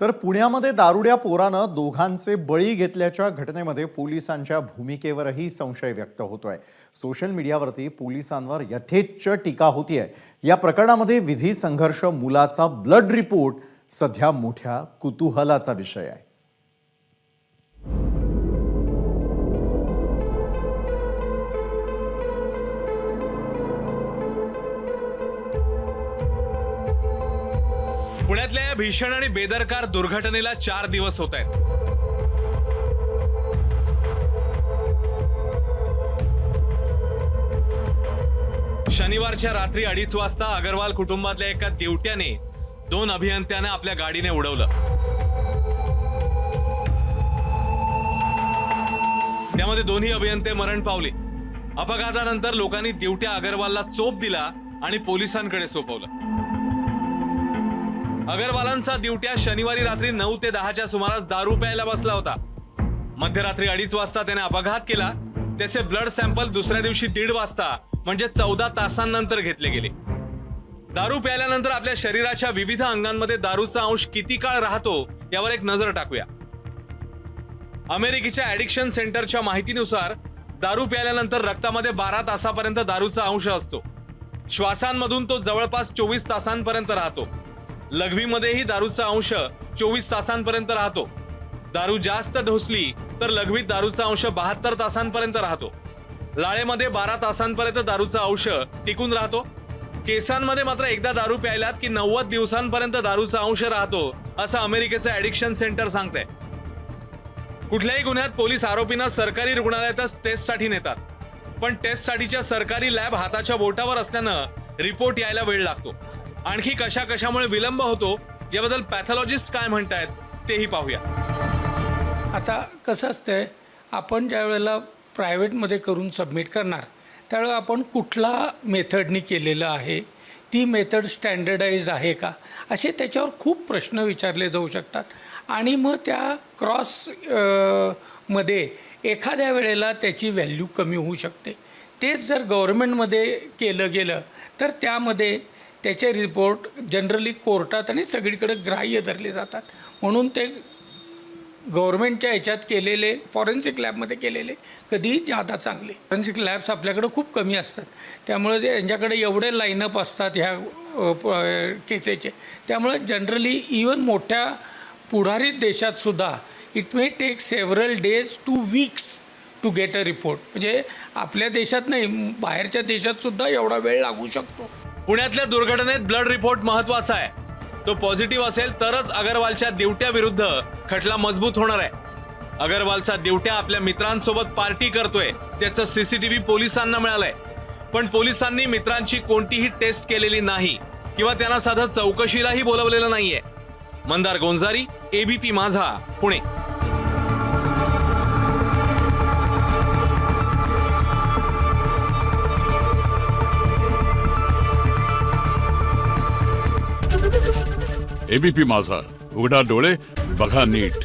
तर पुण्यामध्ये दारुड्या पोरानं दोघांचे बळी घेतल्याच्या घटनेमध्ये पोलिसांच्या भूमिकेवरही संशय व्यक्त होतोय। सोशल मीडियावरती पोलिसांवर यथेच्छ टीका होतीये। या प्रकरणामध्ये विधी संघर्ष मुलाचा ब्लड रिपोर्ट सध्या मोठ्या कुतूहलाचा विषय आहे। पुण्यातल्या या भीषण आणि बेदरकार दुर्घटनेला 4 दिवस होत आहेत। शनिवारच्या रात्री 2:30 वाजता अगरवाल कुटुंबातल्या एका दिवट्याने 2 अभियंत्यांना आपल्या गाडीने उडवलं। त्यामध्ये दोन्ही अभियंते मरण पावले। अपघातानंतर लोकांनी दिवट्या अगरवालला चोप दिला आणि पोलिसांकडे सोपवलं। अगरवालांचा दिवट्या शनिवारी रात्री 9 ते 10च्या सुमारास दारू प्यायला बसला होता। मध्यरात्री 2:30 वाजता त्याने अपघात केला। त्याचे ब्लड सॅम्पल दुसऱ्या दिवशी 1:30 वाजता म्हणजे 14 तासांनंतर घेतले गेले। दारू प्यायल्यानंतर आपल्या शरीराच्या विविध अंगांमध्ये दारूचा अंश किती काळ राहतो यावर एक नजर टाकूया। अमेरिकेच्या ॲडिक्शन सेंटरच्या माहितीनुसार दारू प्यायल्यानंतर रक्तामध्ये 12 तासापर्यंत दारूचा अंश असतो। श्वासांमधून तो जवळपास 24 तासांपर्यंत राहतो। लघवीमध्येही दारूचा अंश 24 तासांपर्यंत राहतो। दारू जास्त ढोसली तर लघवीत दारूचा अंश 72 तासांपर्यंत राहतो। लाळेमध्ये 12 तासांपर्यंत दारूचा अंश टिकून राहतो। केसांमध्ये मात्र एकदा दारू प्यायलात की 90 दिवसांपर्यंत दारूचा अंश राहतो, असं अमेरिकेचं ॲडिक्शन सेंटर सांगतंय। कुठल्याही गुन्ह्यात पोलीस आरोपींना सरकारी रुग्णालयातच टेस्टसाठी नेतात, पण टेस्टसाठीच्या सरकारी लॅब हाताच्या बोटावर असल्यानं रिपोर्ट यायला वेळ लागतो। आणखी कशामुळे विलंब होतो याबद्दल पॅथॉलॉजिस्ट काय म्हणतायत तेही पाहूया। आता कसं असतंय, आपण ज्या वेळेला प्रायव्हेटमध्ये करून सबमिट करणार त्यावेळेला आपण कुठला मेथडनी केलेलं आहे, ती मेथड स्टँडर्डाइज्ड आहे का, असे त्याच्यावर खूप प्रश्न विचारले जाऊ शकतात। आणि मग त्या क्रॉस मध्ये एखाद्या वेळेला त्याची व्हॅल्यू कमी होऊ शकते। तेच जर गव्हर्नमेंटमध्ये केलं गेलं तर त्यामध्ये त्याचे रिपोर्ट जनरली कोर्टात आणि सगळीकडे ग्राह्य धरले जातात। म्हणून ते गव्हर्नमेंटच्या ह्याच्यात केलेले, फॉरेन्सिक लॅबमध्ये केलेले कधीही जादा चांगले। फॉरेन्सिक लॅब्स आपल्याकडे खूप कमी असतात, त्यामुळे त्यांच्याकडे एवढे लाईनअप असतात ह्या केसेसचे। त्यामुळे जनरली इवन मोठ्या पुढारीत देशातसुद्धा it may take several days to weeks to get a report. म्हणजे आपल्या देशात नाही, बाहेरच्या देशातसुद्धा एवढा वेळ लागू शकतो। पुण्यातल्या दुर्घटनेत ब्लड रिपोर्ट महत्वाचा आहे। तो पॉझिटिव्ह असेल तरच अगरवालच्या दिवट्या विरुद्ध खटला मजबूत होणार आहे। अगरवालचा दिवट्या आपल्या मित्रांसोबत पार्टी करतोय, त्याचं सीसीटीव्ही पोलिसांना मिळालंय, पण पोलिसांनी मित्रांची कोणतीही टेस्ट केलेली नाही किंवा त्यांना साधं चौकशीलाही बोलवलेलं नाहीये। मंदार गोंजारी, एबीपी माझा, पुणे। एबीपी माझा, उघडा डोळे बघा नीट।